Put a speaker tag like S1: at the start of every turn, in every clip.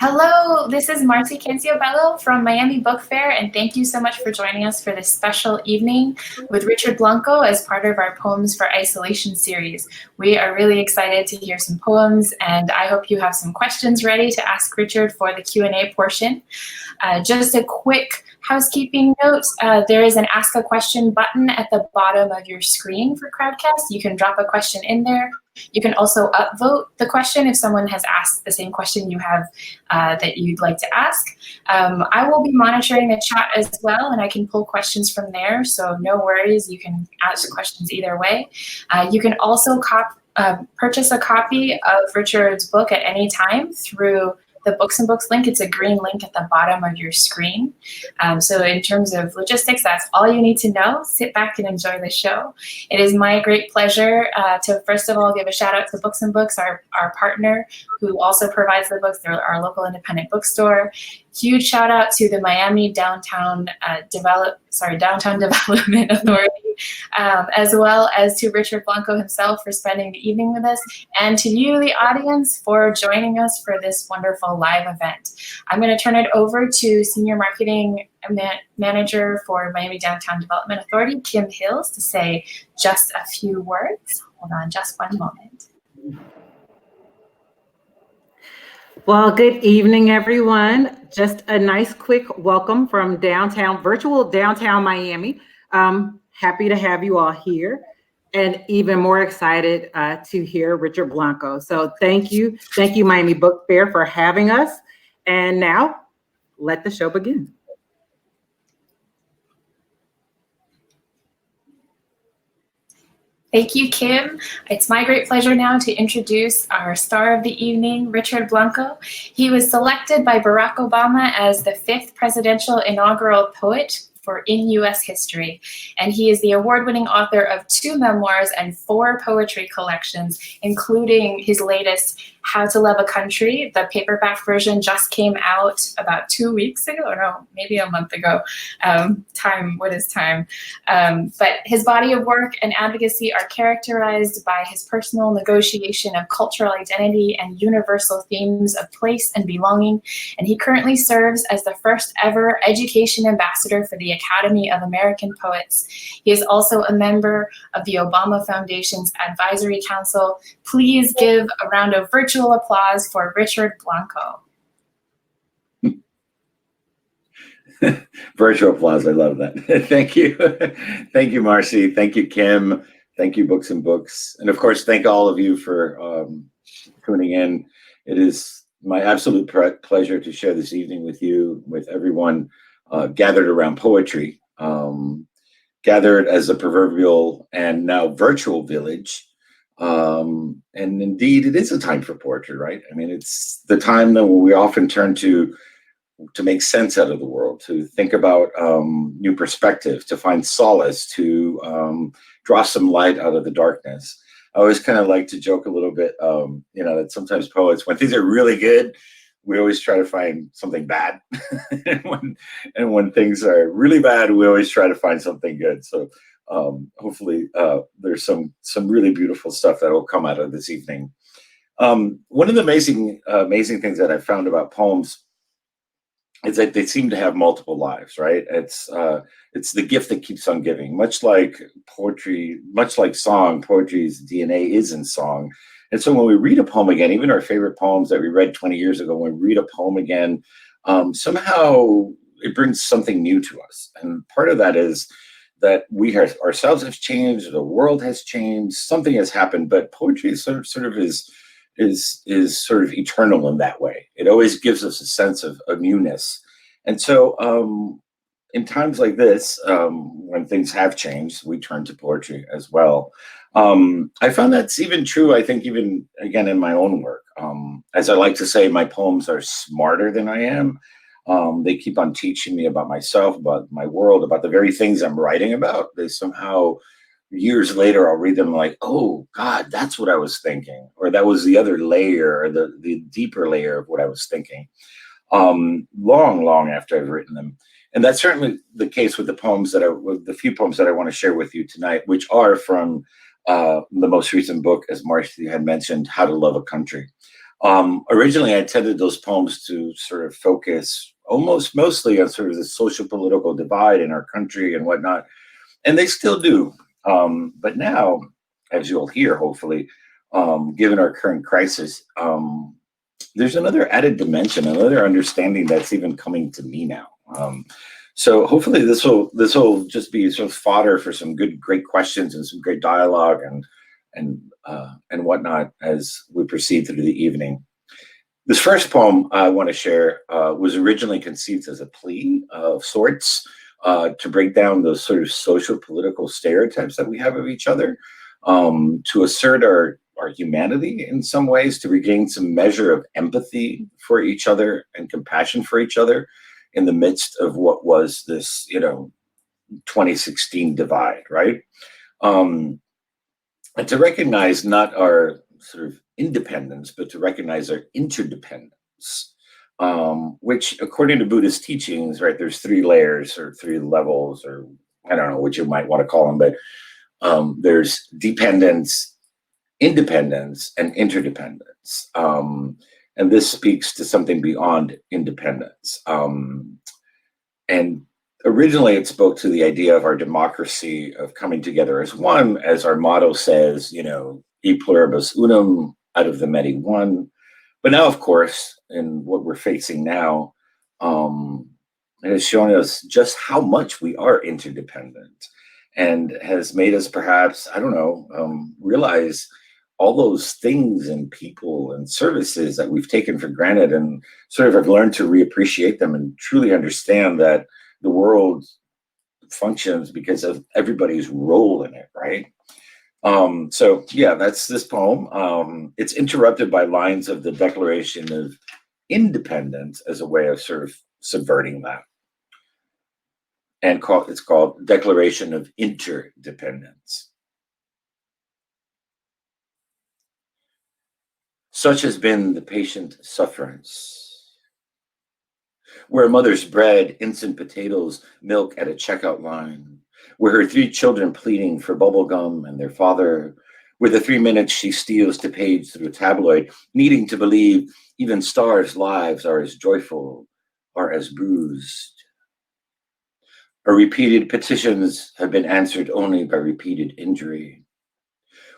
S1: Hello, this is Marcy Canciobello from Miami Book Fair, and thank you so much for joining us for this special evening with Richard Blanco as part of our Poems for Isolation series. We are really excited to hear some poems, and I hope you have some questions ready to ask Richard for the Q&A portion. Just a quick housekeeping note, there is an Ask a Question button at the bottom of your screen for Crowdcast. You can drop a question in there. You can also upvote the question if someone has asked the same question you have that you'd like to ask. I will be monitoring the chat as well, and I can pull questions from there, so no worries, you can ask questions either way. You can also purchase a copy of Richard's book at any time through the Books and Books link. It's a green link at the bottom of your screen. So in terms of logistics, that's all you need to know. Sit back and enjoy the show. It is my great pleasure to first of all give a shout out to Books and Books, our partner who also provides the books. They're our local independent bookstore. Huge shout out to the Miami Downtown Development Authority, as well as to Richard Blanco himself for spending the evening with us, and to you, the audience, for joining us for this wonderful live event. I'm going to turn it over to Senior Marketing Manager for Miami Downtown Development Authority, Kim Hills, to say just a few words. Hold on just one moment.
S2: Well, good evening, everyone. Just a nice quick welcome from virtual downtown Miami. Happy to have you all here, and even more excited to hear Richard Blanco. So thank you Miami Book Fair for having us. And now let the show begin.
S1: Thank you, Kim. It's my great pleasure now to introduce our star of the evening, Richard Blanco. He was selected by Barack Obama as the 5th presidential inaugural poet in U.S. history. And he is the award-winning author of 2 memoirs and 4 poetry collections, including his latest, How to Love a Country. The paperback version just came out about 2 weeks ago, or no, maybe a month ago. What is time? But his body of work and advocacy are characterized by his personal negotiation of cultural identity and universal themes of place and belonging. And he currently serves as the first ever education ambassador for the Academy of American Poets. He is also a member of the Obama Foundation's Advisory Council. Please give a round of virtual applause for Richard Blanco.
S3: Virtual applause, I love that. Thank you. Thank you, Marcy. Thank you, Kim. Thank you, Books and Books. And of course, thank all of you for tuning in. It is my absolute pleasure to share this evening with you, with everyone gathered around poetry, gathered as a proverbial and now virtual village. And indeed, it is a time for poetry, right? I mean, it's the time that we often turn to make sense out of the world, to think about new perspective, to find solace, to draw some light out of the darkness. I always kind of like to joke a little bit, that sometimes poets, when things are really good, we always try to find something bad. and when things are really bad, we always try to find something good. So hopefully there's some really beautiful stuff that will come out of this evening. One of the amazing things that I've found about poems is that they seem to have multiple lives, right? It's the gift that keeps on giving. Much like poetry, much like song, poetry's DNA is in song. And so when we read a poem again, even our favorite poems that we read 20 years ago, when we read a poem again, somehow it brings something new to us. And part of that is that we ourselves have changed, the world has changed, something has happened, but poetry is sort of sort of eternal in that way. It always gives us a sense of newness. And so in times like this, when things have changed, we turn to poetry as well. I found that's even true, I think, even again in my own work. As I like to say, my poems are smarter than I am. They keep on teaching me about myself, about my world, about the very things I'm writing about. They somehow, years later, I'll read them like, oh God, that's what I was thinking. Or that was the other layer, or the deeper layer of what I was thinking. Long after I've written them. And that's certainly the case with the few poems that I want to share with you tonight, which are from the most recent book, as Marcy had mentioned, How to Love a Country. Originally, I intended those poems to sort of focus mostly on sort of the social political divide in our country and whatnot, and they still do. But now, as you'll hear, hopefully, given our current crisis, there's another added dimension, another understanding that's even coming to me now. So hopefully this will just be sort of fodder for some great questions and some great dialogue and whatnot as we proceed through the evening. This first poem I want to share was originally conceived as a plea of sorts to break down those sort of social political stereotypes that we have of each other, to assert our humanity in some ways, to regain some measure of empathy for each other and compassion for each other in the midst of what was this, 2016 divide, right? And to recognize not our sort of independence, but to recognize our interdependence, which according to Buddhist teachings, right, there's 3 layers or 3 levels, or I don't know what you might want to call them, but there's dependence, independence, and interdependence. And this speaks to something beyond independence. And originally it spoke to the idea of our democracy, of coming together as one, as our motto says, e pluribus unum, out of the many one. But now, of course, in what we're facing now, it has shown us just how much we are interdependent, and has made us perhaps, I don't know, realize all those things and people and services that we've taken for granted, and sort of have learned to reappreciate them and truly understand that the world functions because of everybody's role in it, right? So yeah, that's this poem. It's interrupted by lines of the Declaration of Independence as a way of sort of subverting that. And it's called Declaration of Interdependence. Such has been the patient sufferance, where a mother's bread, instant potatoes, milk at a checkout line, where her 3 children pleading for bubble gum and their father, where the 3 minutes she steals to page through a tabloid, needing to believe even stars' lives are as joyful, are as bruised. Her repeated petitions have been answered only by repeated injury.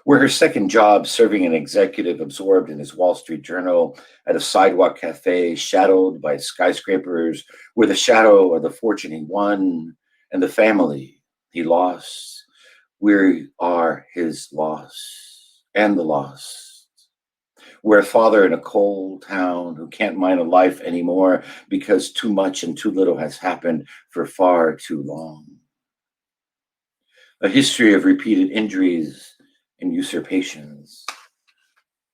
S3: Where her second job, serving an executive absorbed in his Wall Street Journal at a sidewalk cafe shadowed by skyscrapers, where the shadow of the fortune he won and the family he lost, we are his loss and the lost. Where a father in a coal town who can't mind a life anymore because too much and too little has happened for far too long. A history of repeated injuries and usurpations,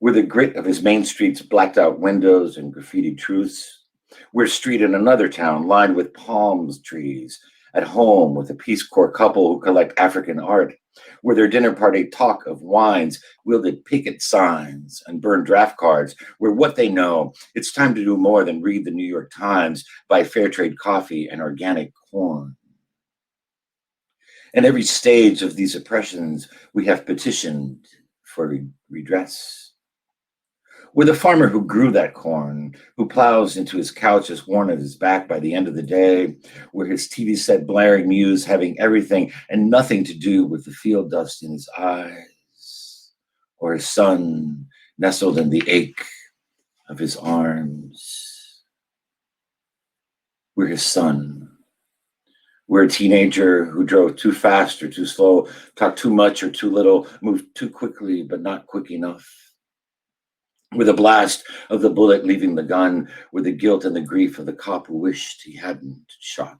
S3: where the grit of his main street's blacked out windows and graffiti truths, where street in another town lined with palm trees, at home with a Peace Corps couple who collect African art, where their dinner party talk of wines wielded picket signs and burned draft cards, where what they know, it's time to do more than read the New York Times, buy fair trade coffee and organic corn. And every stage of these oppressions, we have petitioned for redress. With a farmer who grew that corn, who plows into his couch as worn at his back by the end of the day, where his TV set blaring muse having everything and nothing to do with the field dust in his eyes, or his son nestled in the ache of his arms. We're his son. We're a teenager who drove too fast or too slow, talked too much or too little, moved too quickly but not quick enough. With the blast of the bullet leaving the gun, with the guilt and the grief of the cop who wished he hadn't shot.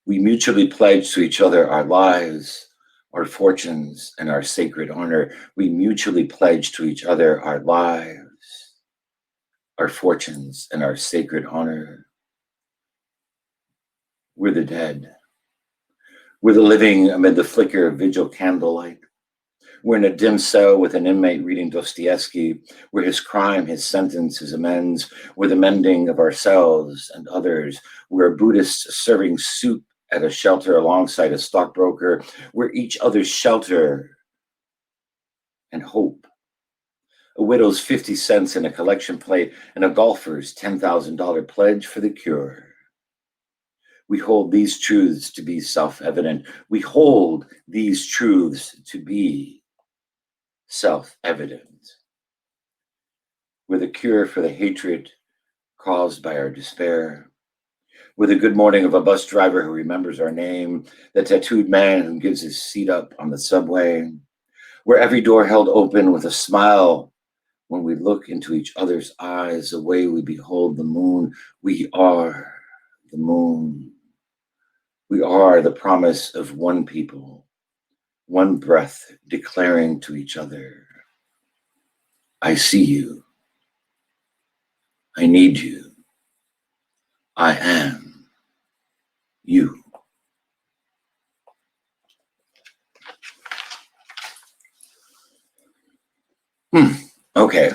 S3: We mutually pledge to each other our lives, our fortunes, and our sacred honor. We mutually pledge to each other our lives, our fortunes, and our sacred honor. We're the dead. We're the living amid the flicker of vigil candlelight. We're in a dim cell with an inmate reading Dostoevsky, where his crime, his sentence, his amends, we're the mending of ourselves and others. We're Buddhists serving soup at a shelter alongside a stockbroker. We're each other's shelter and hope. a widow's 50 cents in a collection plate, and a golfer's $10,000 pledge for the cure. We hold these truths to be self-evident. We hold these truths to be self-evident. We're the cure for the hatred caused by our despair. We're the good morning of a bus driver who remembers our name, the tattooed man who gives his seat up on the subway. We're every door held open with a smile when we look into each other's eyes, the way we behold the moon. We are the moon. We are the promise of one people, one breath declaring to each other, I see you. I need you. I am you. Okay.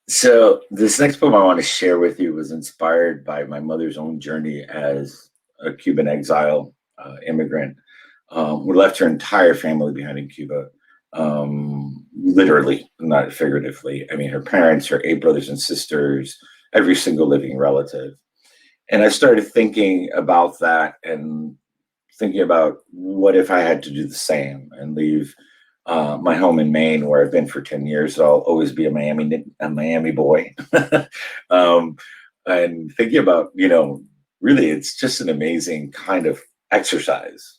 S3: So this next poem I want to share with you was inspired by my mother's own journey as a Cuban exile immigrant. We left her entire family behind in Cuba, literally, not figuratively. I mean, her parents, her 8 brothers and sisters, every single living relative. And I started thinking about that and thinking about what if I had to do the same and leave my home in Maine, where I've been for 10 years. So I'll always be a Miami boy. And thinking about, really, it's just an amazing kind of exercise.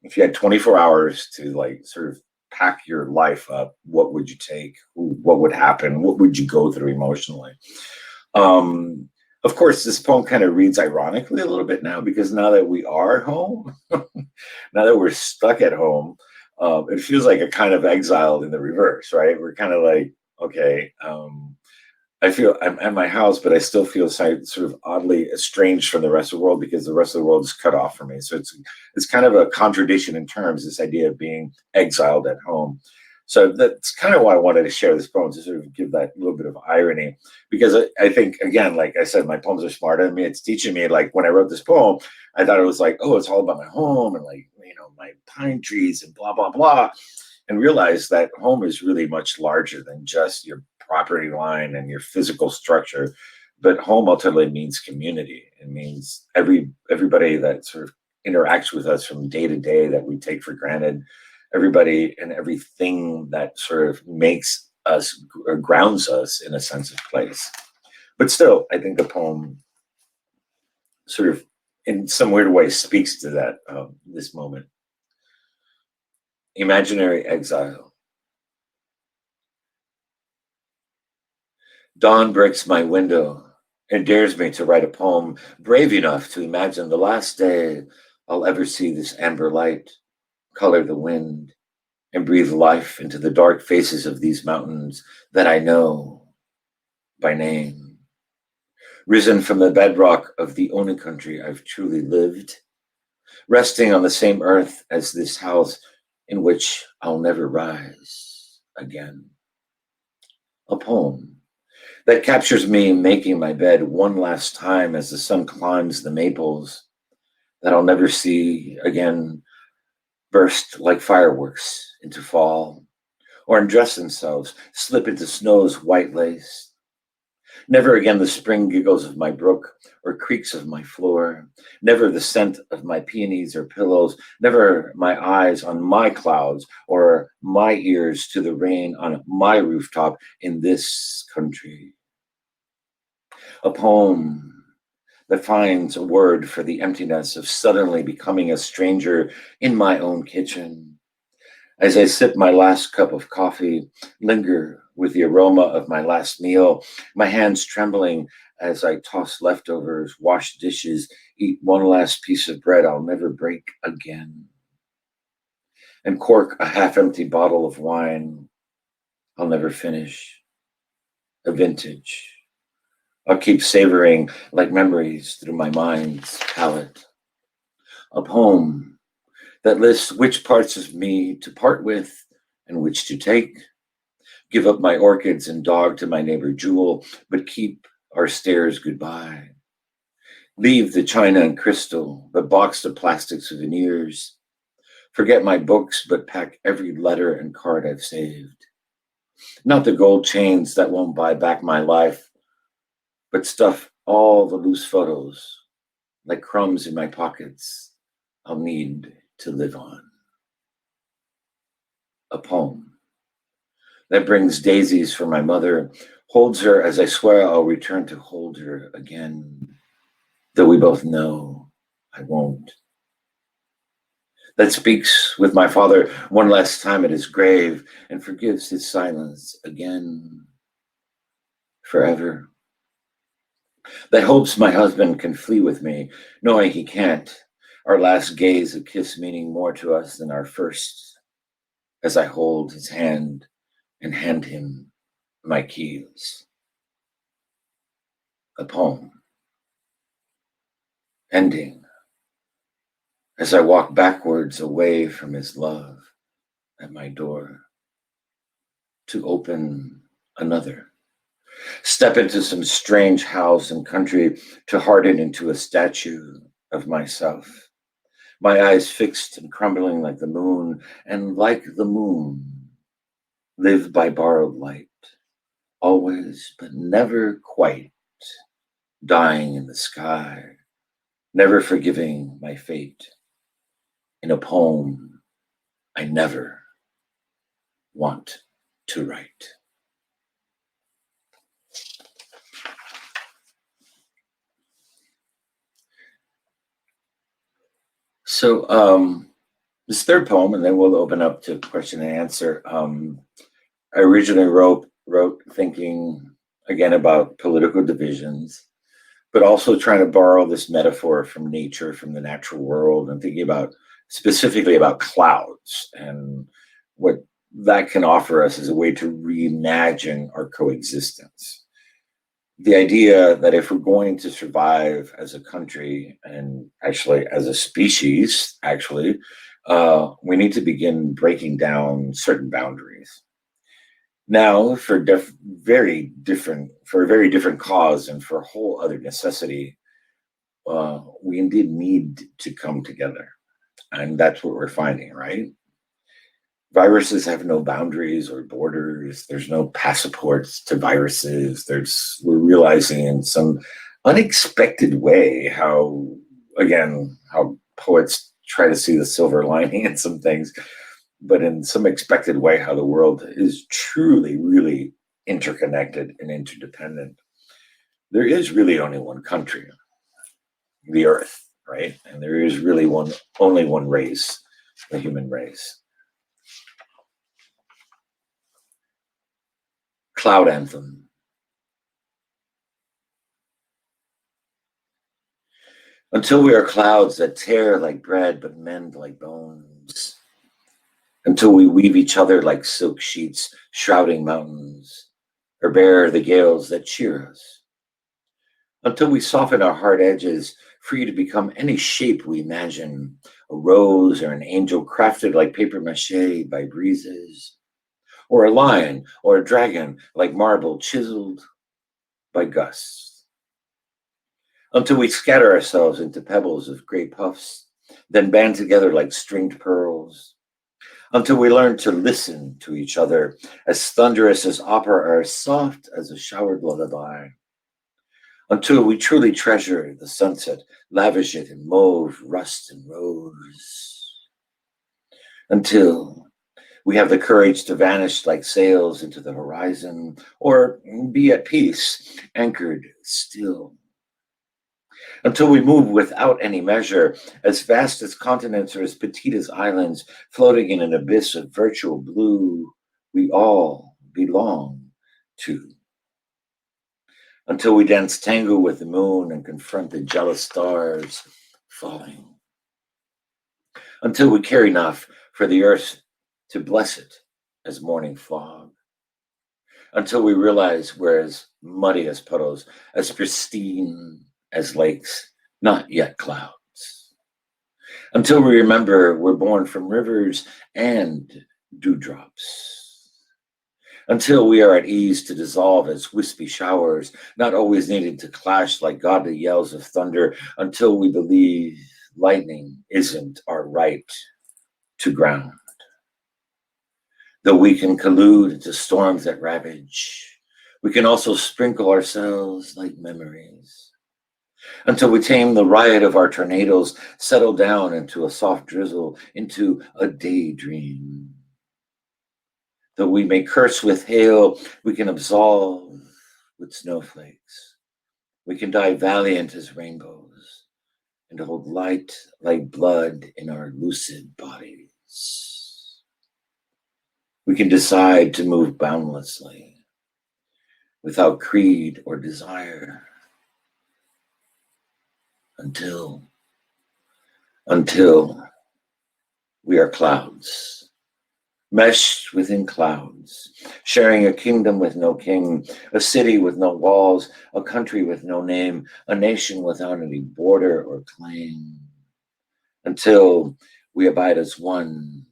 S3: If you had 24 hours to sort of pack your life up, what would you take? What would happen? What would you go through emotionally? Of course, this poem kind of reads ironically a little bit now, because now that we are home, now that we're stuck at home, it feels like a kind of exiled in the reverse, right? We're kind of like, okay, I feel I'm at my house, but I still feel sort of oddly estranged from the rest of the world because the rest of the world is cut off from me. So it's kind of a contradiction in terms, this idea of being exiled at home. So that's kind of why I wanted to share this poem, to sort of give that little bit of irony, because I think, again, like I said, my poems are smarter than me. It's teaching me, like when I wrote this poem, I thought it was like, oh, it's all about my home and my pine trees and blah, blah, blah, and realized that home is really much larger than just your property line and your physical structure. But home ultimately means community. It means everybody that sort of interacts with us from day to day that we take for granted, everybody and everything that sort of makes us or grounds us in a sense of place. But still, I think the poem sort of in some weird way speaks to that, this moment. Imaginary exile. Dawn breaks my window and dares me to write a poem brave enough to imagine the last day I'll ever see this amber light color the wind and breathe life into the dark faces of these mountains that I know by name. Risen from the bedrock of the only country I've truly lived, resting on the same earth as this house in which I'll never rise again. A poem that captures me making my bed one last time as the sun climbs the maples that I'll never see again burst like fireworks into fall, or undress themselves, slip into snow's white lace. Never again the spring giggles of my brook or creaks of my floor, never the scent of my peonies or pillows, never my eyes on my clouds or my ears to the rain on my rooftop in this country. A poem that finds a word for the emptiness of suddenly becoming a stranger in my own kitchen. As I sip my last cup of coffee, linger with the aroma of my last meal, my hands trembling as I toss leftovers, wash dishes, eat one last piece of bread I'll never break again, and cork a half-empty bottle of wine I'll never finish, a vintage I'll keep savoring like memories through my mind's palette. A poem that lists which parts of me to part with and which to take. Give up my orchids and dog to my neighbor Jewel, but keep our stairs goodbye. Leave the china and crystal, the box of plastic souvenirs. Forget my books, but pack every letter and card I've saved. Not the gold chains that won't buy back my life, but stuff all the loose photos like crumbs in my pockets I'll need to live on. A poem that brings daisies for my mother, holds her as I swear I'll return to hold her again, though we both know I won't. That speaks with my father one last time at his grave and forgives his silence again, forever. That hopes my husband can flee with me, knowing he can't. Our last gaze, a kiss meaning more to us than our first, as I hold his hand and hand him my keys. A poem. Ending as I walk backwards away from his love at my door to open another. Step into some strange house and country to harden into a statue of myself. My eyes fixed and crumbling like the moon, and like the moon, live by borrowed light, always but never quite, dying in the sky, never forgiving my fate, in a poem I never want to write. So this third poem, and then we'll open up to question and answer. I originally wrote thinking again about political divisions, but also trying to borrow this metaphor from nature, from the natural world, and thinking about specifically about clouds and what that can offer us as a way to reimagine our coexistence. The idea that if we're going to survive as a country and actually as a species, we need to begin breaking down certain boundaries. Now, for a very different cause and for a whole other necessity, we indeed need to come together. And that's what we're finding, right? Viruses have no boundaries or borders. There's no passports to viruses. We're realizing in some unexpected way how poets try to see the silver lining in some things, but in some expected way, how the world is truly, really interconnected and interdependent. There is really only one country, the Earth, right? And there is really only one race, the human race. Cloud Anthem. Until we are clouds that tear like bread but mend like bones. Until we weave each other like silk sheets shrouding mountains, or bear the gales that cheer us. Until we soften our hard edges, free to become any shape we imagine, a rose or an angel crafted like paper mache by breezes, or a lion or a dragon like marble chiseled by gusts. Until we scatter ourselves into pebbles of gray puffs, then band together like stringed pearls. Until we learn to listen to each other, as thunderous as opera or as soft as a showered lullaby. Until we truly treasure the sunset, lavish it in mauve, rust, and rose. Until we have the courage to vanish like sails into the horizon, or be at peace, anchored still. Until we move without any measure, as vast as continents or as petite as islands, floating in an abyss of virtual blue we all belong to. Until we dance tango with the moon and confront the jealous stars falling. Until we care enough for the earth to bless it as morning fog. Until we realize we're as muddy as puddles, as pristine as lakes, not yet clouds. Until we remember we're born from rivers and dewdrops. Until we are at ease to dissolve as wispy showers, not always needing to clash like godly yells of thunder. Until we believe lightning isn't our right, to ground. Though we can collude into storms that ravage, we can also sprinkle ourselves like memories until we tame the riot of our tornadoes, settle down into a soft drizzle, into a daydream. Though we may curse with hail, we can absolve with snowflakes. We can die valiant as rainbows and hold light like blood in our lucid bodies. We can decide to move boundlessly without creed or desire until we are clouds, meshed within clouds, sharing a kingdom with no king, a city with no walls, a country with no name, a nation without any border or claim, until we abide as one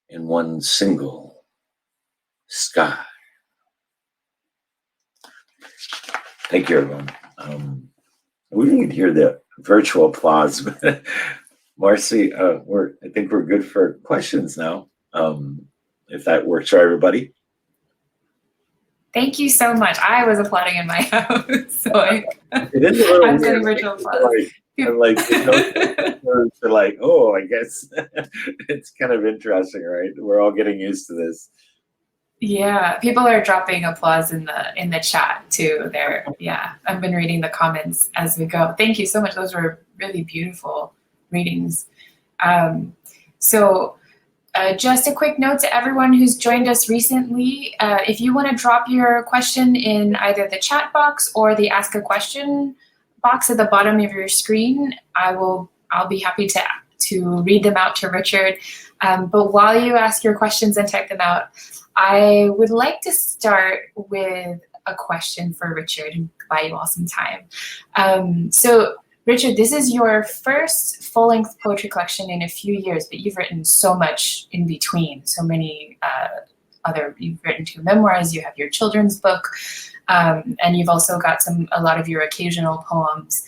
S3: in one single sky. Thank you, everyone. We didn't hear the virtual applause, but Marcy, I think we're good for questions now, if that works for everybody.
S1: Thank you so much. I was applauding in my house, so
S3: It is a little
S1: I'm
S3: weird.
S1: getting virtual applause.
S3: I'm like, they're like, oh, I guess it's kind of interesting, right? We're all getting used to this.
S1: Yeah, people are dropping applause in the chat too. I've been reading the comments as we go. Thank you so much. Those were really beautiful readings. Just a quick note to everyone who's joined us recently. If you want to drop your question in either the chat box or the ask a question box at the bottom of your screen, I'll be happy to read them out to Richard. But while you ask your questions and type them out, I would like to start with a question for Richard and buy you all some time. So Richard, this is your first full-length poetry collection in a few years, but you've written so much in between, so many you've written 2 memoirs, you have your children's book, and you've also got a lot of your occasional poems.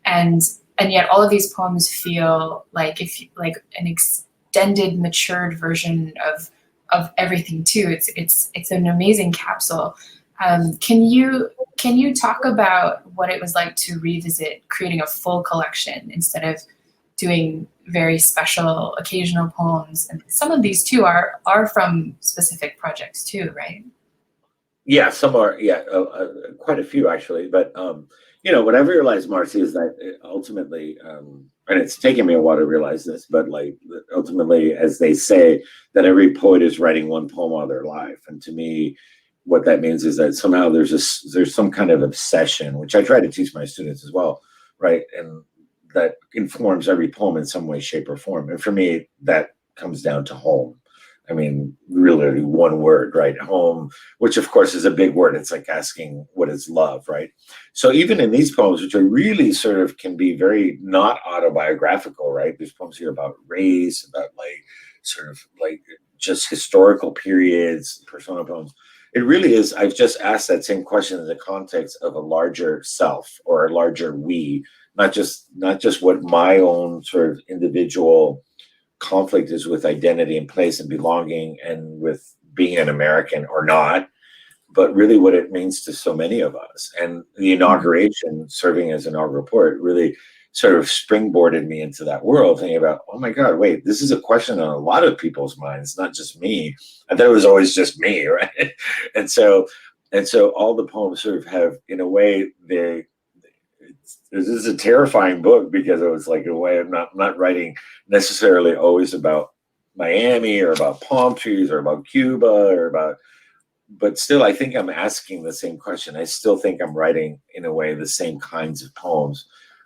S1: And yet all of these poems feel like an extended, matured version of everything too. It's an amazing capsule. Can you talk about what it was like to revisit creating a full collection instead of doing very special occasional poems? And some of these too are from specific projects too, right?
S3: Yeah, some are. Yeah, quite a few actually. But what I've realized, Marcy, is that ultimately, and it's taken me a while to realize this, but like ultimately, as they say, that every poet is writing one poem all their life, and to me, what that means is that somehow there's some kind of obsession, which I try to teach my students as well, right? And that informs every poem in some way, shape, or form. And for me, that comes down to home. I mean, really one word, right? Home, which of course is a big word. It's like asking what is love, right? So even in these poems, which are really sort of can be very not autobiographical, right? There's poems here about race, about like sort of like just historical periods, persona poems. It really is. I've just asked that same question in the context of a larger self or a larger we, not just what my own sort of individual conflict is with identity and place and belonging and with being an American or not, but really what it means to so many of us. And the inauguration, serving as inaugural poet, really sort of springboarded me into that world, thinking about, oh my God, wait, this is a question on a lot of people's minds, not just me. I thought it was always just me, right? And so all the poems sort of have, in a way, this is a terrifying book because it was like, in a way, I'm not writing necessarily always about Miami or about palm trees or about Cuba or about, but still, I think I'm asking the same question. I still think I'm writing, in a way, the same kinds of poems,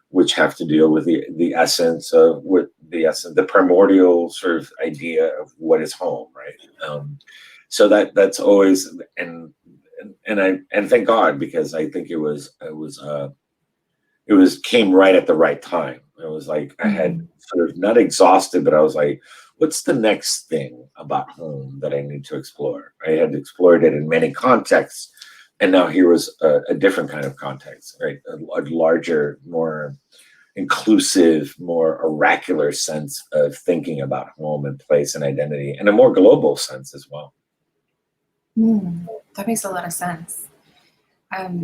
S3: which have to deal with the essence of the primordial sort of idea of what is home, right? So that's always, and thank God, because I think it came right at the right time. It was like I had sort of not exhausted, but I was like, what's the next thing about home that I need to explore? I had explored it in many contexts, and now here was a different kind of context, right? A larger, more inclusive, more oracular sense of thinking about home and place and identity, and a more global sense as well.
S1: That makes a lot of sense.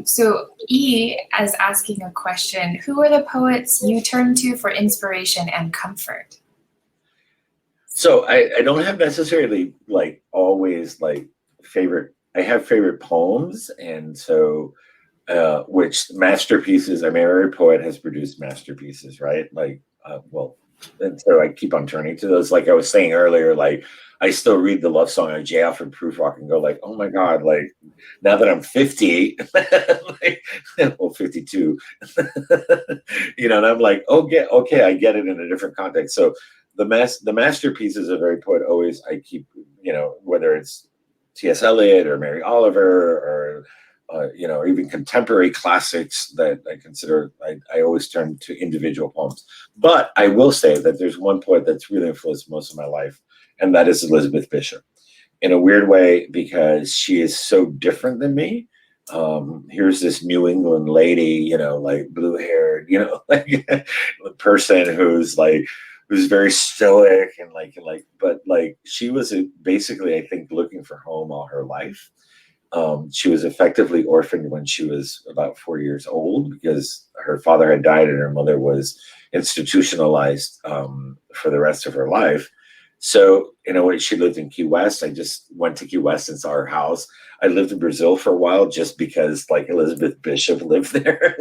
S1: So E is asking a question: who are the poets you turn to for inspiration and comfort?
S3: So I don't have necessarily like always like favorite. I have favorite poems, and so which masterpieces. I mean, every poet has produced masterpieces, right? Like, well, and so I keep on turning to those. Like I was saying earlier, like I still read the love song of J. Alfred Prufrock and go like, oh my God, like now that I'm 50, like, well, 52, you know, and I'm like, okay, I get it in a different context. So the masterpieces of every poet always I keep, you know, whether it's T.S. Eliot or Mary Oliver or you know, or even contemporary classics that I consider, I always turn to individual poems. But I will say that there's one poet that's really influenced most of my life, and that is Elizabeth Bishop. In a weird way, because she is so different than me. Here's this New England lady, you know, like blue haired, you know, like a person who's very stoic and but like she was basically, I think, looking for home all her life. She was effectively orphaned when she was about 4 years old because her father had died and her mother was institutionalized for the rest of her life. So in a way, she lived in Key West. I just went to Key West and saw her house. I lived in Brazil for a while just because like Elizabeth Bishop lived there.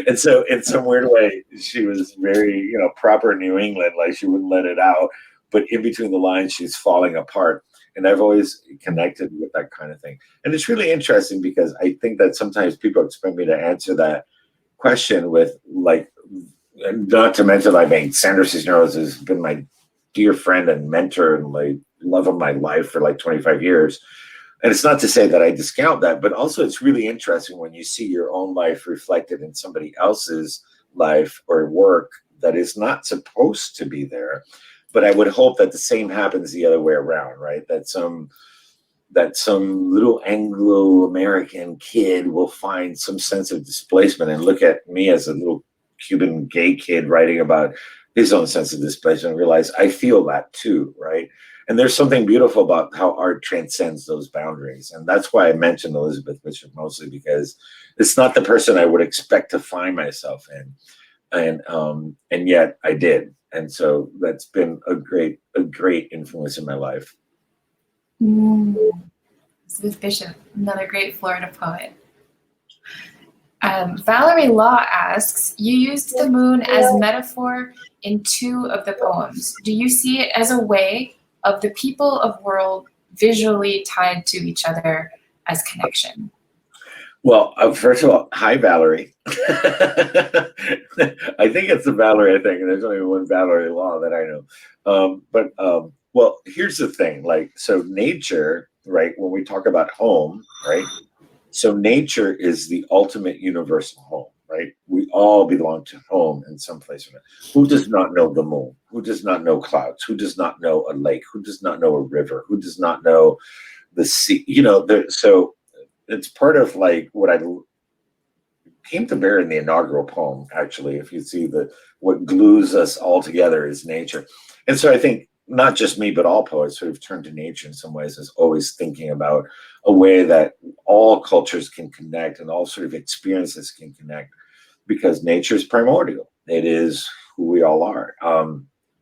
S3: And so in some weird way, she was very, you know, proper New England, like she wouldn't let it out. But in between the lines, she's falling apart. And I've always connected with that kind of thing. And it's really interesting because I think that sometimes people expect me to answer that question with like, not to mention, I mean, Sandra Cisneros has been my dear friend and mentor and like love of my life for like 25 years. And it's not to say that I discount that, but also it's really interesting when you see your own life reflected in somebody else's life or work that is not supposed to be there. But I would hope that the same happens the other way around, right? That some little Anglo-American kid will find some sense of displacement and look at me as a little Cuban gay kid writing about his own sense of displacement and realize I feel that too, right? And there's something beautiful about how art transcends those boundaries. And that's why I mentioned Elizabeth Bishop mostly, because it's not the person I would expect to find myself in. And yet I did. And so that's been a great influence in my life.
S1: Elizabeth Bishop, another great Florida poet. Valerie Law asks, you used the moon as metaphor in 2 of the poems. Do you see it as a way of the people of world visually tied to each other as connection?
S3: Well, first of all, hi, Valerie. I think it's the Valerie, I think, and there's only one Valerie Law that I know. Well, here's the thing, like, so nature, right, when we talk about home, right, so nature is the ultimate universal home, right? We all belong to home in some place. Who does not know the moon? Who does not know clouds? Who does not know a lake? Who does not know a river? Who does not know the sea? You know, so it's part of like what I came to bear in the inaugural poem, actually. If you see what glues us all together is nature. And so I think not just me, but all poets sort of turn to nature in some ways as always thinking about a way that all cultures can connect and all sort of experiences can connect, because nature is primordial. It is who we all are.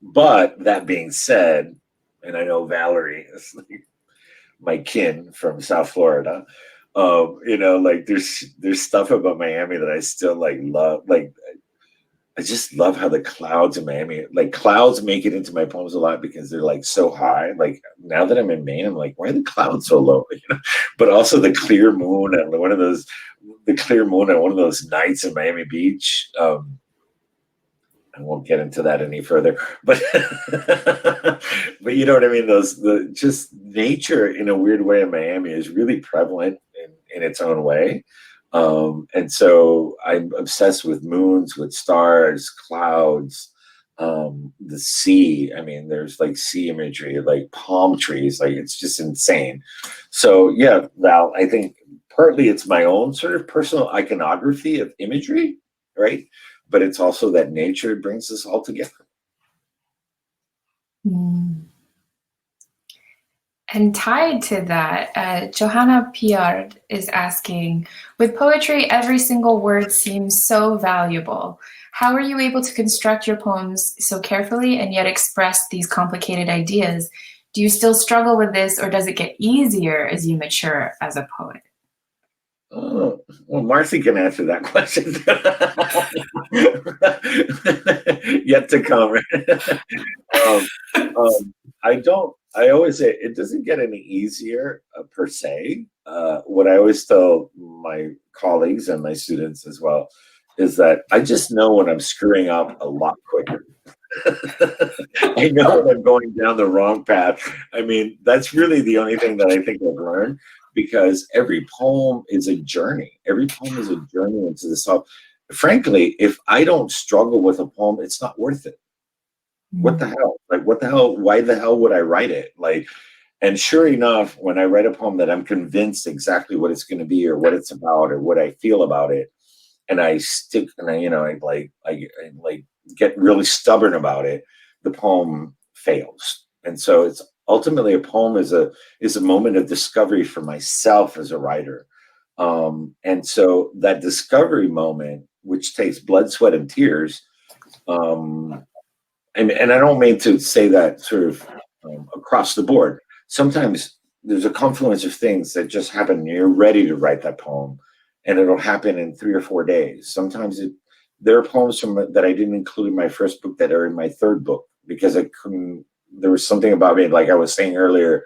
S3: But that being said, and I know Valerie is like my kin from South Florida, you know, like there's stuff about Miami that I still like love. Like I just love how the clouds in Miami, like clouds make it into my poems a lot because they're like so high. Like now that I'm in Maine, I'm like, why are the clouds so low? You know? But also the clear moon and the clear moon on one of those nights in Miami Beach. I won't get into that any further, but but you know what I mean. Just nature in a weird way in Miami is really prevalent in its own way. And so I'm obsessed with moons, with stars, clouds, the sea. I mean, there's like sea imagery, like palm trees, like it's just insane. So yeah, Val, I think partly it's my own sort of personal iconography of imagery, right? but it's also that nature brings us all together.
S1: Mm. And tied to that, Johanna Piard is asking, with poetry, every single word seems so valuable. How are you able to construct your poems so carefully and yet express these complicated ideas? Do you still struggle with this, or does it get easier as you mature as a poet?
S3: Oh, well, Marcy can answer that question. Yet to come. I always say it doesn't get any easier per se. What I always tell my colleagues and my students as well is that I just know when I'm screwing up a lot quicker. I know when I'm going down the wrong path. I mean, that's really the only thing that I think I've learned, because every poem is a journey. Every poem is a journey into the self. Frankly, if I don't struggle with a poem, it's not worth it. What the hell? Like, what the hell? Why the hell would I write it? Like, and sure enough, when I write a poem that I'm convinced exactly what it's going to be or what it's about or what I feel about it, and I stick and I get really stubborn about it, the poem fails. And so it's ultimately, a poem is a moment of discovery for myself as a writer. And so that discovery moment, which takes blood, sweat, and tears, and I don't mean to say that sort of across the board. Sometimes there's a confluence of things that just happen and you're ready to write that poem, and it'll happen in 3 or 4 days. Sometimes there are poems that I didn't include in my first book that are in my third book because I couldn't. There was something about me, like I was saying earlier.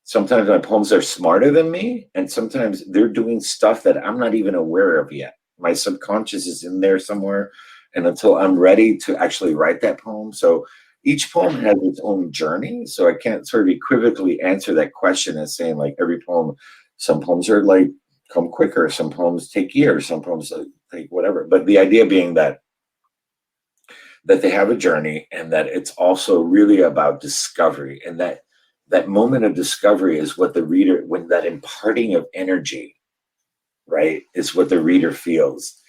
S3: Sometimes my poems are smarter than me, and sometimes they're doing stuff that I'm not even aware of yet. My subconscious is in there somewhere, and until I'm ready to actually write that poem. So each poem has its own journey. So I can't sort of equivocally answer that question as saying like every poem. Some poems are like come quicker. Some poems take years. Some poems take whatever. But the idea being that they have a journey, and that it's also really about discovery, and that moment of discovery is what the reader, when that imparting of energy, right, is what the reader feels.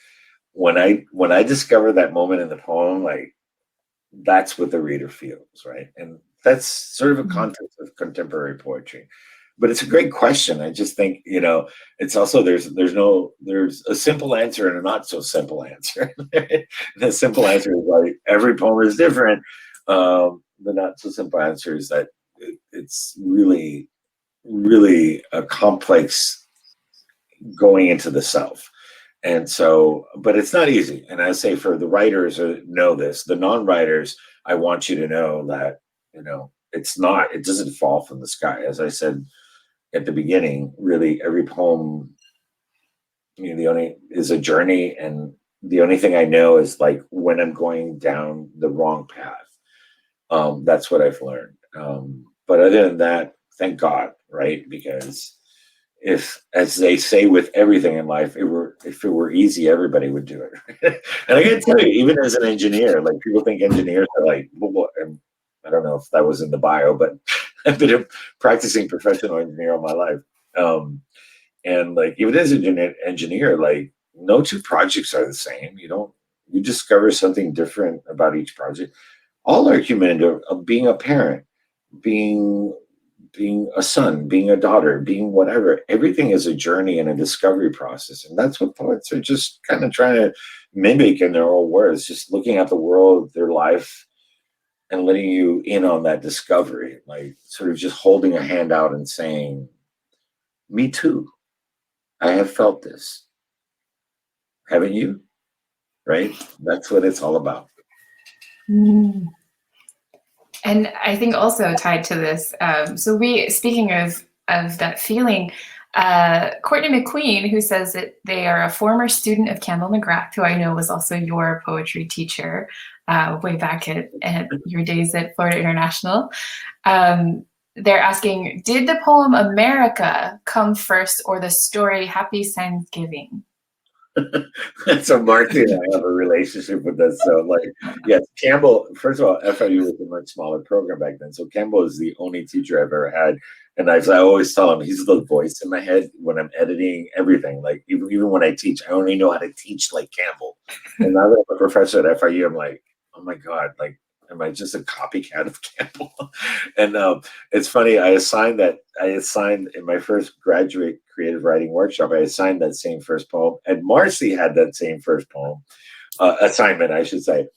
S3: When I discover that moment in the poem, like that's what the reader feels, right? And that's sort of a context of contemporary poetry. But it's a great question. I just think, it's also there's a simple answer and a not so simple answer. The simple answer is like every poem is different. The not so simple answer is that it's really, really a complex going into the self. And so, but it's not easy. And I say for the writers who know this, the non-writers, I want you to know that, it doesn't fall from the sky. As I said at the beginning, really every poem, the only is a journey. And the only thing I know is like when I'm going down the wrong path, that's what I've learned. But other than that, thank God, right? Because if, as they say with everything in life, if it were easy, everybody would do it. And I gotta tell you, even as an engineer, like people think engineers are like, and I don't know if that was in the bio, but I've been a practicing professional engineer all my life. And like even as an engineer, like no two projects are the same. You discover something different about each project. All are human, of being a parent, being a son, being a daughter, being whatever. Everything is a journey and a discovery process. And that's what poets are just kind of trying to mimic in their own words, just looking at the world, their life, and letting you in on that discovery, like sort of just holding a hand out and saying, me too. I have felt this. Haven't you? Right? That's what it's all about.
S1: Mm. And I think also tied to this, speaking of that feeling, Courtney McQueen, who says that they are a former student of Campbell McGrath, who I know was also your poetry teacher way back at your days at Florida International. They're asking, did the poem America come first or the story Happy Thanksgiving?
S3: So Marcy and I have a relationship with this. So like, yes, Campbell, first of all, FIU was a much smaller program back then. So Campbell is the only teacher I've ever had. And as I always tell him, he's the voice in my head when I'm editing everything. Like even when I teach, I only know how to teach like Campbell. And now that I'm a professor at FIU, I'm like, oh my God, like, am I just a copycat of Campbell? And it's funny, I assigned in my first graduate creative writing workshop, I assigned that same first poem, and Marcy had that same first poem, assignment, I should say.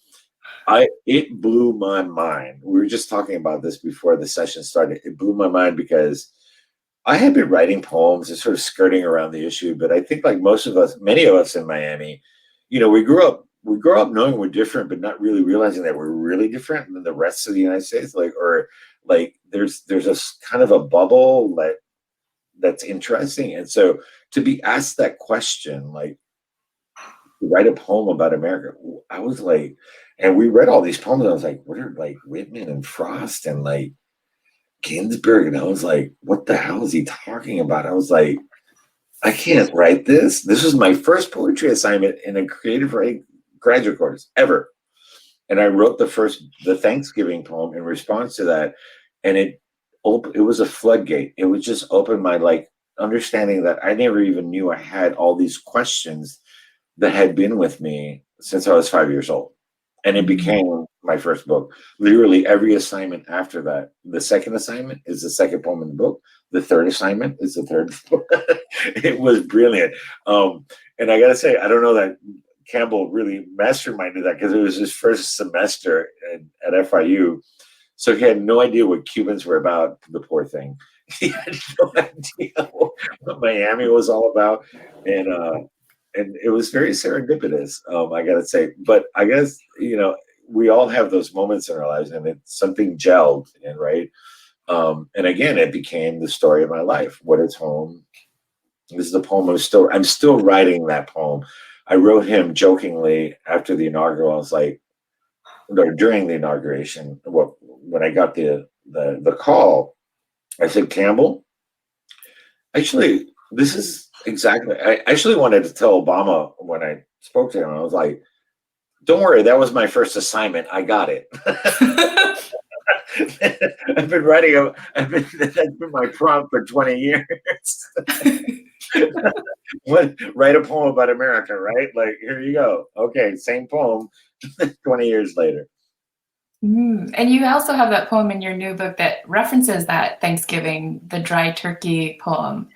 S3: It blew my mind. We were just talking about this before the session started. It blew my mind because I had been writing poems and sort of skirting around the issue, but I think like many of us in Miami, we grew up knowing we're different, but not really realizing that we're really different than the rest of the United States. There's a kind of a bubble that's interesting. And so to be asked that question, like, to write a poem about America, I was like, and we read all these poems, and I was like, what are like Whitman and Frost and like Ginsberg? And I was like, what the hell is he talking about? I was like, I can't write this. This was my first poetry assignment in a creative writing graduate course ever. And I wrote the Thanksgiving poem in response to that. And it was a floodgate. It would just open my like understanding that I never even knew I had all these questions that had been with me since I was 5 years old. And it became my first book. Literally every assignment after that, the second assignment is the second poem in the book. The third assignment is the third book. It was brilliant. And I got to say, I don't know that Campbell really masterminded that because it was his first semester at FIU. So he had no idea what Cubans were about, the poor thing. He had no idea what Miami was all about. And it was very serendipitous, I got to say. But I guess, we all have those moments in our lives, and something gelled, right? And again, it became the story of my life. What is home? This is a poem I'm still writing that poem. I wrote him jokingly after the inaugural. I was like, or during the inauguration, when I got the call, I said, Campbell, actually, this is exactly, I actually wanted to tell Obama when I spoke to him, I was like, don't worry, that was my first assignment. I got it. That's been my prompt for 20 years. Write a poem about America, right? Like, here you go. Okay, same poem 20 years later.
S1: And you also have that poem in your new book that references that Thanksgiving, the dry turkey poem,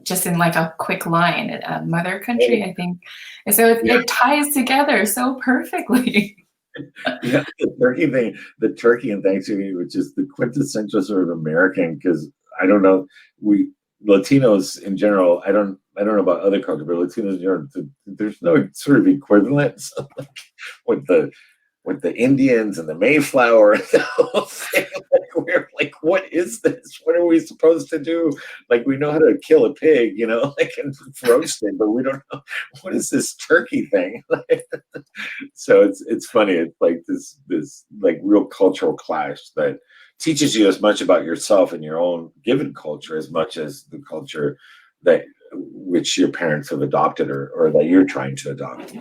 S1: just in like a quick line, Mother Country, I think. And so it ties together so perfectly.
S3: Yeah, the turkey and Thanksgiving, which is the quintessential sort of American, because I don't know, Latinos in general, I don't know about other cultures, but Latinos in general, there's no sort of equivalent with the Indians and the Mayflower and the whole thing. We're like, what is this? What are we supposed to do? Like, we know how to kill a pig, and roast it, but we don't know what is this turkey thing. So it's funny. It's like this like real cultural clash that teaches you as much about yourself and your own given culture as much as the culture that which your parents have adopted or that you're trying to adopt.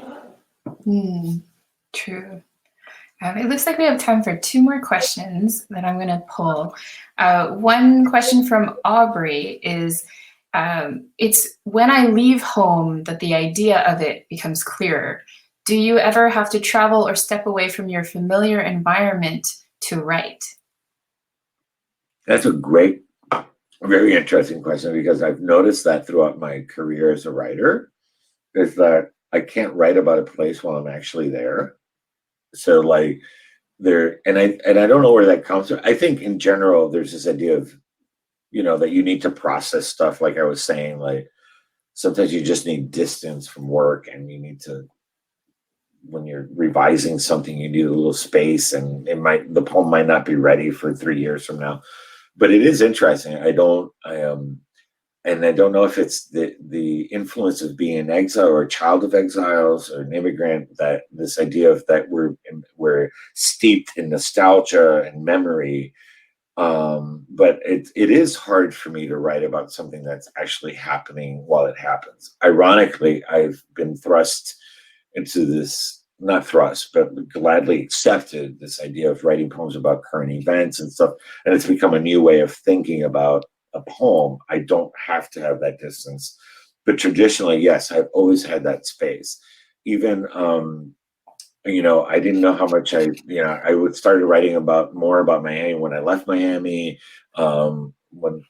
S1: True. It looks like we have time for 2 more questions that I'm going to pull. One question from Aubrey is, it's when I leave home that the idea of it becomes clearer. Do you ever have to travel or step away from your familiar environment to write?
S3: That's a great, very interesting question, because I've noticed that throughout my career as a writer, is that I can't write about a place while I'm actually there. So like and I don't know where that comes from. I think in general, there's this idea of, that you need to process stuff. Like I was saying, like sometimes you just need distance from work, and you need to, when you're revising something, you need a little space, and the poem might not be ready for 3 years from now. But it is interesting. And I don't know if it's the influence of being an exile or a child of exiles or an immigrant, that this idea of that we're steeped in nostalgia and memory, But it is hard for me to write about something that's actually happening while it happens. Ironically, I've been thrust into this, not thrust, but gladly accepted this idea of writing poems about current events and stuff. And it's become a new way of thinking about a poem. I don't have to have that distance. But traditionally, yes, I've always had that space. Even I didn't know how much I would started writing more about Miami when I left Miami. When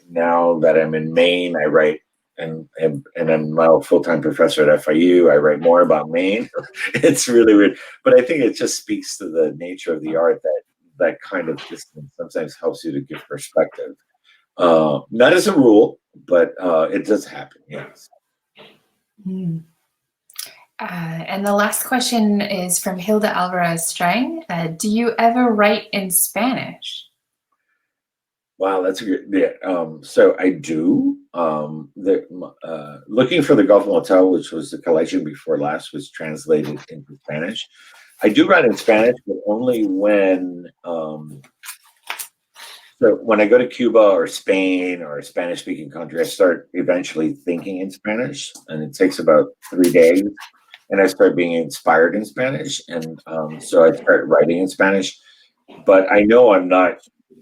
S3: now that I'm in Maine, I write and I'm now a full-time professor at FIU. I write more about Maine. It's really weird, but I think it just speaks to the nature of the art that kind of distance sometimes helps you to give perspective. Not as a rule, but it does happen. Yes.
S1: Mm. And the last question is from Hilda Alvarez Strang. Do you ever write in Spanish?
S3: Wow, that's a good. Yeah, so I do. Looking for the Gulf Motel, which was the collection before last, was translated into Spanish. I do write in Spanish, but only when. So when I go to Cuba or Spain or a Spanish-speaking country, I start eventually thinking in Spanish, and it takes about 3 days, and I start being inspired in Spanish, and so I start writing in Spanish. But I know I'm not.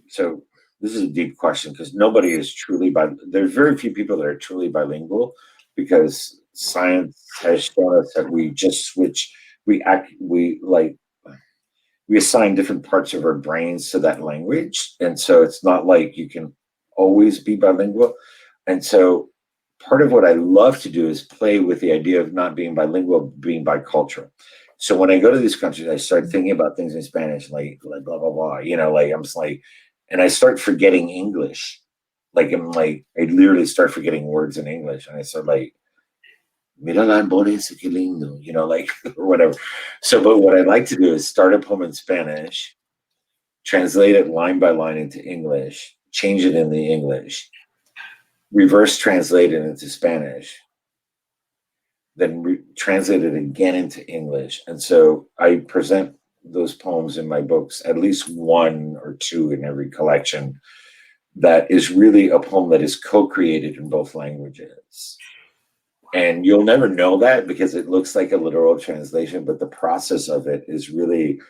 S3: So this is a deep question because nobody is truly there's very few people that are truly bilingual because science has shown us that we just switch. We assign different parts of our brains to that language. And so it's not like you can always be bilingual. And so part of what I love to do is play with the idea of not being bilingual, being bicultural. So when I go to these countries, I start thinking about things in Spanish, like blah, blah, blah, like I'm just like, and I start forgetting English. I literally start forgetting words in English. And I start like, mira la árboles, qué lindo, or whatever. So, but what I like to do is start a poem in Spanish, translate it line by line into English, change it in the English, reverse translate it into Spanish, then translate it again into English. And so I present those poems in my books, at least 1 or 2 in every collection, that is really a poem that is co-created in both languages. And you'll never know that because it looks like a literal translation, but the process of it is really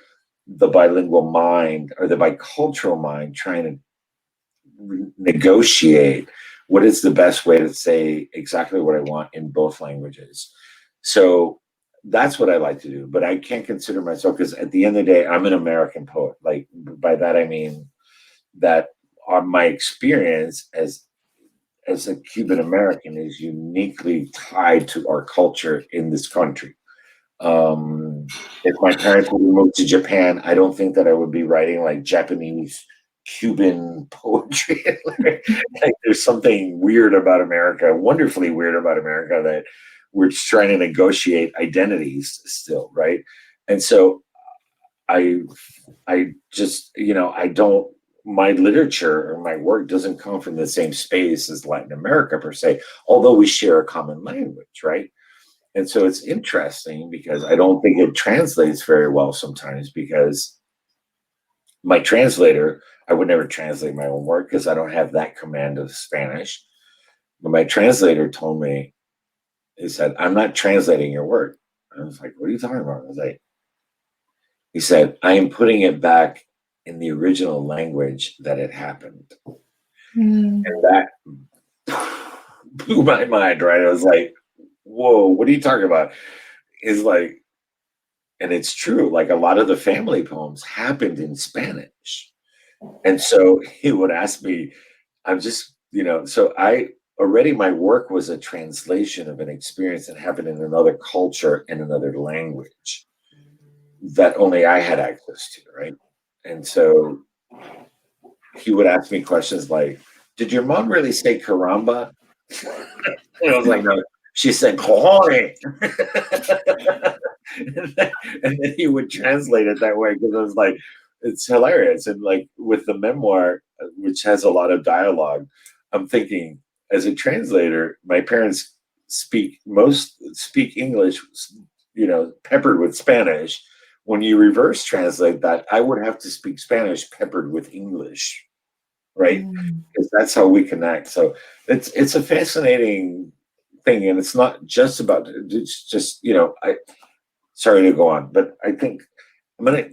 S3: the bilingual mind or the bicultural mind trying to negotiate what is the best way to say exactly what I want in both languages. So that's what I like to do, but I can't consider myself, because at the end of the day, I'm an American poet. Like by that, I mean that my experience as a Cuban American is uniquely tied to our culture in this country. If my parents would move to Japan, I don't think that I would be writing like Japanese Cuban poetry. Like there's something weird about America, wonderfully weird about America, that we're just trying to negotiate identities still, right? And so I just, I don't, my literature or my work doesn't come from the same space as Latin America per se, although we share a common language, right? And so it's interesting because I don't think it translates very well sometimes, because my translator, I would never translate my own work because I don't have that command of Spanish. But my translator told me, he said, I'm not translating your work. I was like, what are you talking about? I was like, he said, I am putting it back in the original language that it happened. And that blew my mind, right? I was like, whoa, what are you talking about? It's like, and it's true, like a lot of the family poems happened in Spanish. And so he would ask me, I'm just, so my work was a translation of an experience that happened in another culture and another language that only I had access to, right? And so he would ask me questions like, did your mom really say caramba? And I was like, no, she said cojones. And then he would translate it that way, because I was like, it's hilarious. And like with the memoir, which has a lot of dialogue, I'm thinking, as a translator, my parents speak English, peppered with Spanish. When you reverse translate that, I would have to speak Spanish peppered with English, right? Because that's how we connect. So it's a fascinating thing, and it's not just about, it's just, sorry to go on, but I think I'm going to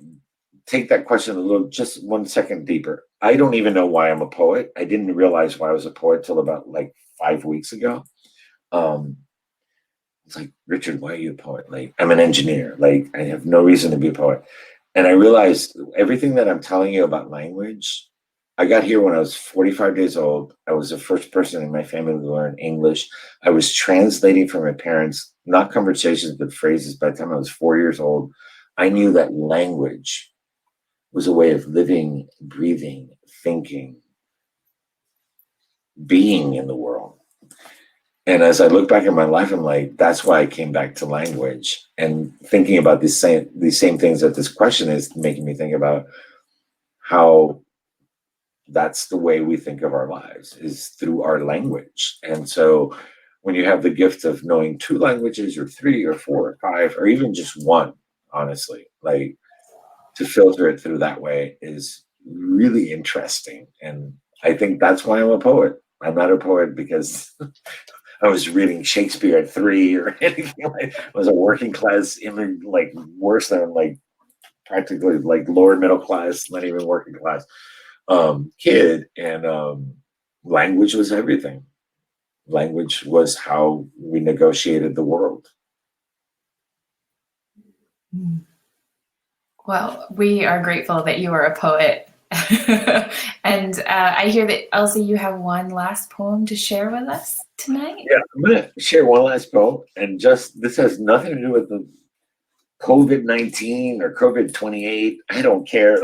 S3: take that question a little, just 1 second deeper. I don't even know why I'm a poet. I didn't realize why I was a poet till about like 5 weeks ago. It's like, Richard, why are you a poet? Like, I'm an engineer. Like, I have no reason to be a poet. And I realized everything that I'm telling you about language, I got here when I was 45 days old. I was the first person in my family to learn English. I was translating for my parents, not conversations, but phrases. By the time I was 4 years old, I knew that language was a way of living, breathing, thinking, being in the world. And as I look back at my life, I'm like, that's why I came back to language. And thinking about these same things that this question is making me think about, how that's the way we think of our lives, is through our language. And so when you have the gift of knowing 2 languages or 3 or 4 or 5, or even just one, honestly, like, to filter it through that way is really interesting. And I think that's why I'm a poet. I'm not a poet because I was reading Shakespeare at 3 or anything. Like, I was a working class immigrant, like worse than like practically like lower middle class, not even working class kid. And language was everything. Language was how we negotiated the world.
S1: Well, we are grateful that you are a poet. And I hear that, Elsie, you have one last poem to share with us tonight.
S3: Yeah, I'm going to share one last poem. And just, this has nothing to do with the COVID-19 or COVID-28. I don't care.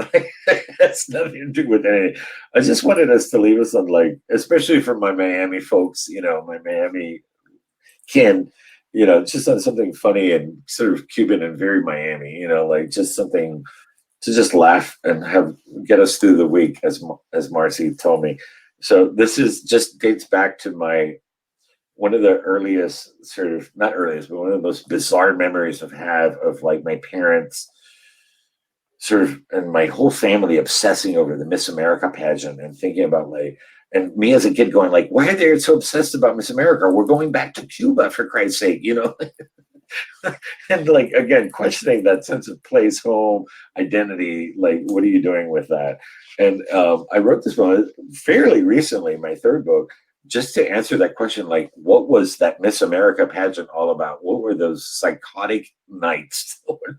S3: That's nothing to do with anything. I just wanted us to leave us on, like, especially for my Miami folks, my Miami kin, just on something funny and sort of Cuban and very Miami, like just something to just laugh and get us through the week, as Marcy told me. So this is just dates back to one of the earliest, sort of, not earliest, but one of the most bizarre memories I've had of like my parents sort of, and my whole family obsessing over the Miss America pageant and thinking about like, and me as a kid going like, why are they so obsessed about Miss America? We're going back to Cuba, for Christ's sake, and like, again, questioning that sense of place, home, identity, like, what are you doing with that? And I wrote this one fairly recently, my 3rd book, just to answer that question, like, what was that Miss America pageant all about? What were those psychotic nights when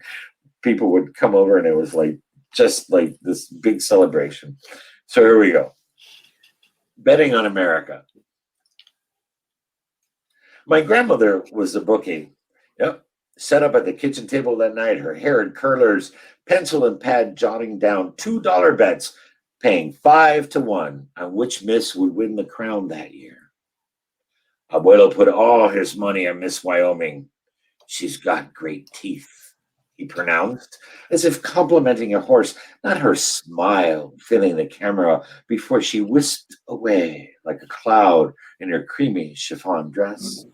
S3: people would come over and it was like, just like this big celebration? So here we go. Betting on America. My grandmother was the bookie. Yep. Set up at the kitchen table that night, her hair in curlers, pencil and pad jotting down $2 bets, paying 5 to 1 on which Miss would win the crown that year. Abuelo put all his money on Miss Wyoming. She's got great teeth, he pronounced, as if complimenting a horse, not her smile filling the camera before she whisked away like a cloud in her creamy chiffon dress.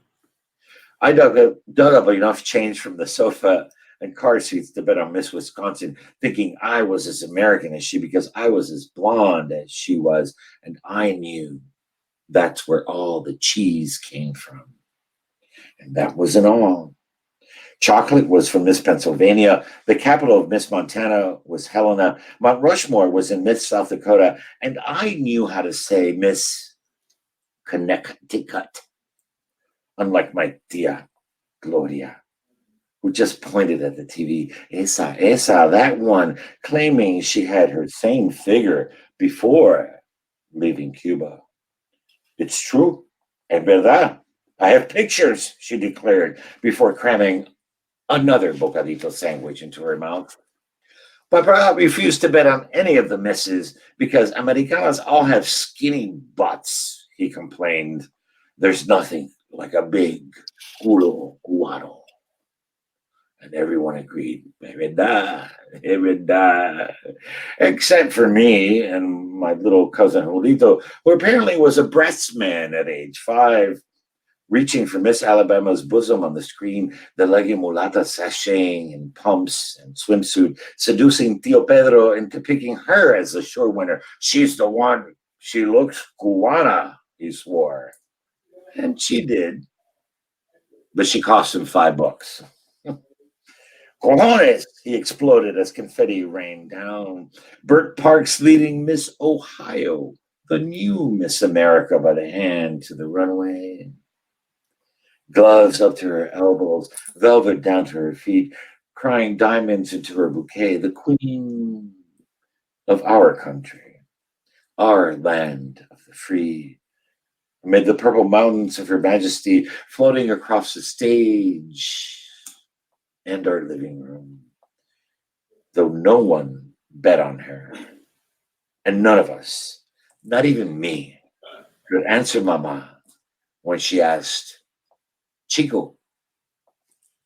S3: I dug up enough change from the sofa and car seats to bet on Miss Wisconsin, thinking I was as American as she because I was as blonde as she was, and I knew that's where all the cheese came from. And that wasn't all. Chocolate was from Miss Pennsylvania. The capital of Miss Montana was Helena. Mount Rushmore was in Miss South Dakota. And I knew how to say Miss Connecticut, unlike my tia Gloria, who just pointed at the TV. Esa, that one, claiming she had her same figure before leaving Cuba. It's true. En verdad. I have pictures, she declared before cramming another bocadito sandwich into her mouth. Papa refused to bet on any of the misses because Americanas all have skinny butts, he complained. There's nothing like a big culo cubano. And everyone agreed, verdad, except for me and my little cousin Julito, who apparently was a breastman at age 5, reaching for Miss Alabama's bosom on the screen, the leggy mulata sashaying in pumps and swimsuit, seducing Tio Pedro into picking her as the sure winner. She's the one, She looks Cubana, he swore. And she did. But she cost him $5. Cojones, he exploded as confetti rained down. Bert Parks leading Miss Ohio, the new Miss America, by the hand to the runway. Gloves up to her elbows, velvet down to her feet, crying diamonds into her bouquet, the queen of our country, our land of the free. Amid the purple mountains of her majesty floating across the stage and our living room, though no one bet on her, and none of us, not even me, could answer Mama when she asked, Chico,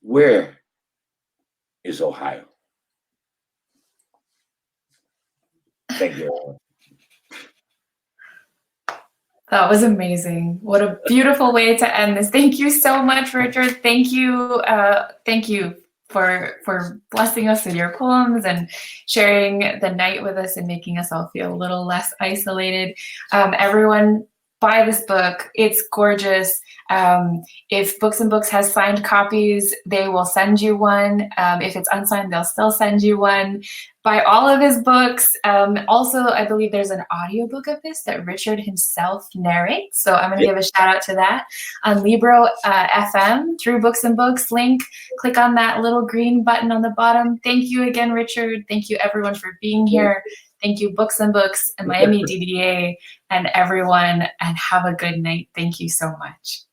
S3: where is Ohio? Thank you.
S1: That was amazing. What a beautiful way to end this. Thank you so much, Richard. Thank you for blessing us with your poems and sharing the night with us and making us all feel a little less isolated. Everyone, buy this book. It's gorgeous. If Books and Books has signed copies, they will send you one. If it's unsigned, they'll still send you one. Buy all of his books. Also, I believe there's an audiobook of this that Richard himself narrates. So I'm going to give a shout out to that on Libro FM through Books and Books link. Click on that little green button on the bottom. Thank you again, Richard. Thank you everyone for being here. Thank you, Books and Books and Miami DDA and everyone, and have a good night. Thank you so much.